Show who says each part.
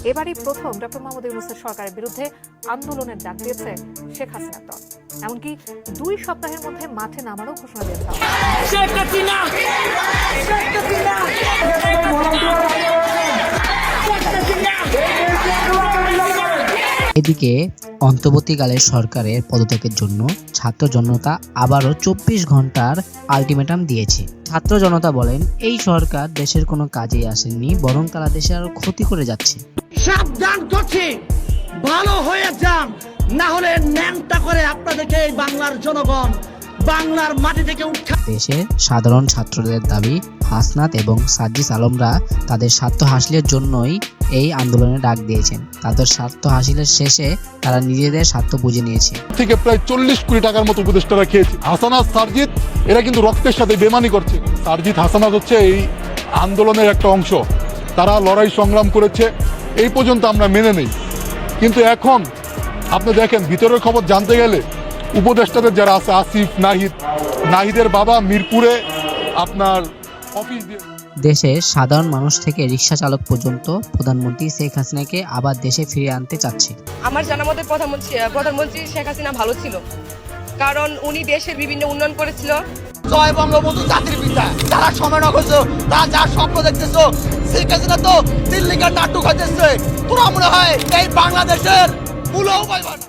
Speaker 1: এবারই প্রথম ডক্টর মোহাম্মদ ইউনূসের সরকারের বিরুদ্ধে আন্দোলনের ডাক দিয়েছে শেখ হাসিনার দল। এমনকি 2 সপ্তাহের মধ্যে মাঠে নামারও ঘোষণা দিয়েছে।
Speaker 2: এদিকে অন্তর্বর্তীকালের সরকারের পদত্যাগের জন্য ছাত্র জনতা আবারও 24 ঘন্টার আলটিমেটাম দিয়েছে। ছাত্র জনতা বলেন, এই সরকার দেশের কোনো কাজেই আসেনি, বরং তারা দেশে আরো ক্ষতি করে যাচ্ছে।
Speaker 3: সাবধান করছি, ভালো হয়ে যান, না হলে ন্যাংটা করে আপনাদেরকে এই বাংলার জনগণ বাংলার মাটি থেকে উঠা।
Speaker 2: দেশের সাধারণ ছাত্রদের দাবি, হাসনাত এবং সাজ্জিদ আলমরা তাদের স্বার্থ হাসিলের জন্যই এই আন্দোলনে ডাক দিয়েছেন। তাদের স্বার্থ হাসিলের শেষে তারা নিজেদের স্বার্থ বুঝে নিয়েছে।
Speaker 4: থেকে প্রায় 40 কোটি টাকার মতো উপদেষ্টারা খেয়েছে। হাসানাত সারজিদ এরা কিন্তু রক্তের সাথে বেমানি করছে। সারজিদ হাসানাত হচ্ছে এই আন্দোলনের একটা অংশ, তারা লড়াই সংগ্রাম করেছে, এই পর্যন্ত আমরা মেনে নেই। কিন্তু এখন আপনি দেখেন, ভিতরের খবর জানতে গেলে উপদেষ্টাদের যারা আছে, আসিফ, নাহিদের বাবা মিরপুরে আপনার অফিস দিয়ে।
Speaker 2: দেশের সাধারণ মানুষ থেকে রিকশা চালক পর্যন্ত প্রধানমন্ত্রী শেখ হাসিনাকে আবার দেশে ফিরিয়ে আনতে চাচ্ছে।
Speaker 5: আমার জানা মতে প্রধানমন্ত্রী শেখ হাসিনা ভালো ছিল, কারণ উনি দেশের বিভিন্ন উন্নয়ন করেছিল।
Speaker 3: জয় বঙ্গবন্ধু জাতির পিতা, যারা সময় নগেছো, তারা যার স্বপ্ন দেখতেছো, শেখ হাসিনা তো দিল্লিকার নাটক হতেছে। তোরা মনে হয় এই বাংলাদেশের মূলও পাইবা না।